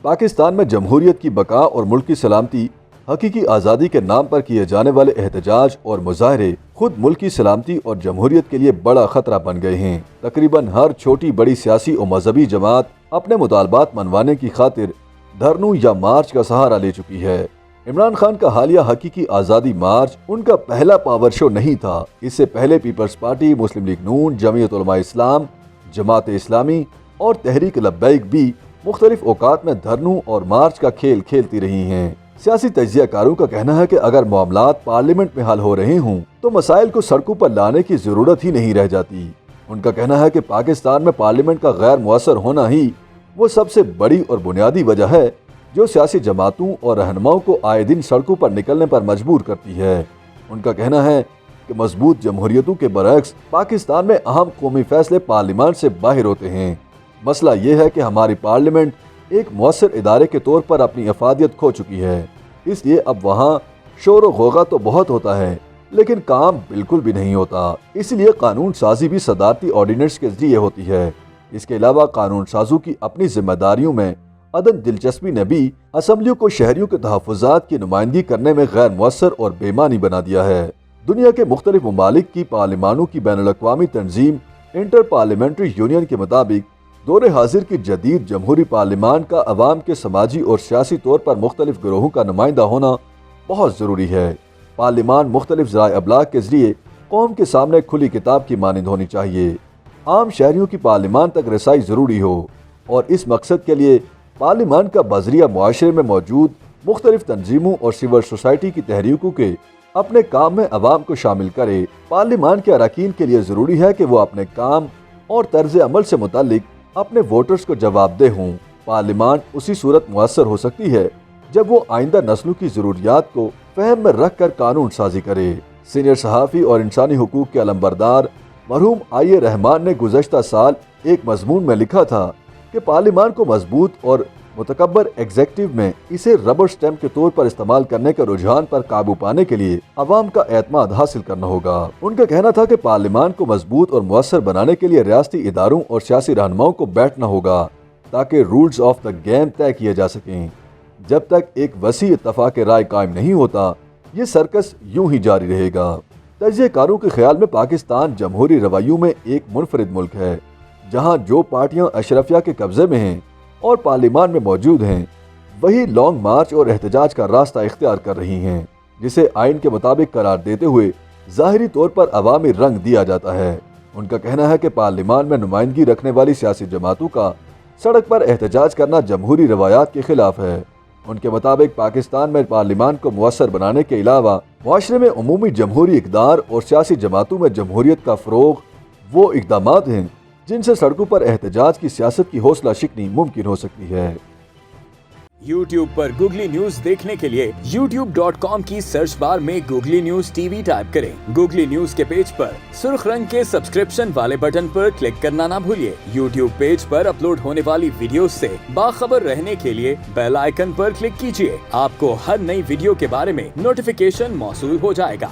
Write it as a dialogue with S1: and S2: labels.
S1: पाकिस्तान में जमहूरियत की बका और मुल्क की सलामती, हकीकी आज़ादी के नाम पर किए जाने वाले एहतजाज और मुजाहरे खुद मुल्क की सलामती और जमहूरियत के लिए बड़ा खतरा बन गए हैं। तकरीबन हर छोटी बड़ी सियासी और मजहबी जमात अपने मुतालबात मनवाने की खातिर धरनों या मार्च का सहारा ले चुकी है। इमरान खान का हालिया हकीकी आज़ादी मार्च उनका पहला पावर शो नहीं था। इससे पहले पीपल्स पार्टी, मुस्लिम लीग नून, जमीयत उलमा इस्लाम, जमात इस्लामी और तहरीक लब्बैक भी मुख्तलिफ औकात में धरनों और मार्च का खेल खेलती रही हैं। सियासी तज्जियाकारों का कहना है कि अगर मामलात पार्लियामेंट में हल हो रहे हों तो मसाइल को सड़कों पर लाने की जरूरत ही नहीं रह जाती। उनका कहना है कि पाकिस्तान में पार्लियामेंट का गैर मुअस्सर होना ही वो सबसे बड़ी और बुनियादी वजह है जो सियासी जमातों और रहनुमाओं को आए दिन सड़कों पर निकलने पर मजबूर करती है। उनका कहना है कि मजबूत जमहूरियतों के बरक्स पाकिस्तान में अहम कौमी फैसले पार्लियामेंट से बाहर होते हैं। मसला ये है कि हमारी पार्लियामेंट एक मुअस्सर इदारे के तौर पर अपनी अफादियत खो चुकी है, इसलिए अब वहाँ शोर व गौगा तो बहुत होता है लेकिन काम बिल्कुल भी नहीं होता। इसलिए कानून साजी भी सदारती ऑर्डिनेंस के जरिए होती है। इसके अलावा कानून साजों की अपनी जिम्मेदारियों में अदम दिलचस्पी ने भी असम्बलियों को शहरियों के तहफ़्फ़ुज़ात की नुमाइंदगी करने में गैर मुअस्सर और बेमानी बना दिया है। दुनिया के मुख्तलिफ ममालिक की पार्लिमानों की बैनुल-अक़वामी तंजीम इंटर पार्लियामेंट्री यूनियन के मुताबिक दौरे हाजिर की जदीद जमहूरी पार्लिमान का अवाम के समाजी और सियासी तौर पर मुख्तलिफ गिरोहों का नुमाइंदा होना बहुत ज़रूरी है। पार्लिमान मुख्तलिफ ज़राए अबलाग के जरिए कौम के सामने खुली किताब की मानिंद होनी चाहिए। आम शहरियों की पार्लिमान तक रसाई ज़रूरी हो और इस मकसद के लिए पार्लिमान का बज़रिया मुआशरे में मौजूद मुख्तलिफ तंजीमों और सिविल सोसाइटी की तहरीकों के अपने काम में अवाम को शामिल करे। पार्लिमान के अरकान के लिए ज़रूरी है कि वो अपने काम और तर्ज अमल से मुतालिक अपने वोटर्स को जवाबदेह हों। पार्लिमान उसी सूरत मुअस्सर हो सकती है जब वो आइंदा नस्लों की ज़रूरियात को फहम में रख कर कानून साजी करे। सीनियर सहाफ़ी और इंसानी हुकूक के अलमबरदार मरहूम आई रहमान ने गुज़श्ता साल एक मजमून में लिखा था कि पार्लिमान को मजबूत और मुतकब्बर एग्जेक्टिव में इसे रबर स्टैम्प के तौर पर इस्तेमाल करने के रुझान पर काबू पाने के लिए अवाम का एतमाद हासिल करना होगा। उनका कहना था कि पार्लिमान को मजबूत और मुअस्सर बनाने के लिए रियासती इदारों और सियासी रहनुमाओं को बैठना होगा ताकि रूल्स ऑफ द गेम तय किए जा सकें। जब तक एक वसी इत्तफाक राय कायम नहीं होता ये सर्कस यूं ही जारी रहेगा। तज्जियाकारों के ख्याल में पाकिस्तान जमहूरी रवैयों में एक मुनफरिद मुल्क है जहाँ जो पार्टियाँ अशरफिया के कब्जे में हैं और पार्लिमान में मौजूद हैं वही लॉन्ग मार्च और एहतजाज का रास्ता इख्तियार कर रही हैं, जिसे आइन के मुताबिक करार देते हुए ज़ाहिरी तौर पर अवामी रंग दिया जाता है। उनका कहना है कि पार्लिमान में नुमाइंदगी रखने वाली सियासी जमातों का सड़क पर एहतजाज करना जमहूरी रवायात के खिलाफ है। उनके मुताबिक पाकिस्तान में पार्लिमान को मुअस्सर बनाने के अलावा मुआशरे में उमूमी जमहूरी इक़दार और सियासी जमातों में जमहूरियत का फ़रोग़ वो इक़दामात हैं जिनसे सड़कों पर एहतजाज की सियासत की हौसला शिकनी मुमकिन हो सकती है।
S2: YouTube पर गूगली न्यूज देखने के लिए youtube.com की सर्च बार में गूगली न्यूज टीवी टाइप करें। गूगली न्यूज के पेज पर सुर्ख रंग के सब्सक्रिप्शन वाले बटन पर क्लिक करना ना भूलिए। YouTube पेज पर अपलोड होने वाली वीडियोस से बाखबर रहने के लिए बेल आइकन पर क्लिक कीजिए। आपको हर नई वीडियो के बारे में नोटिफिकेशन मौसूल हो जाएगा।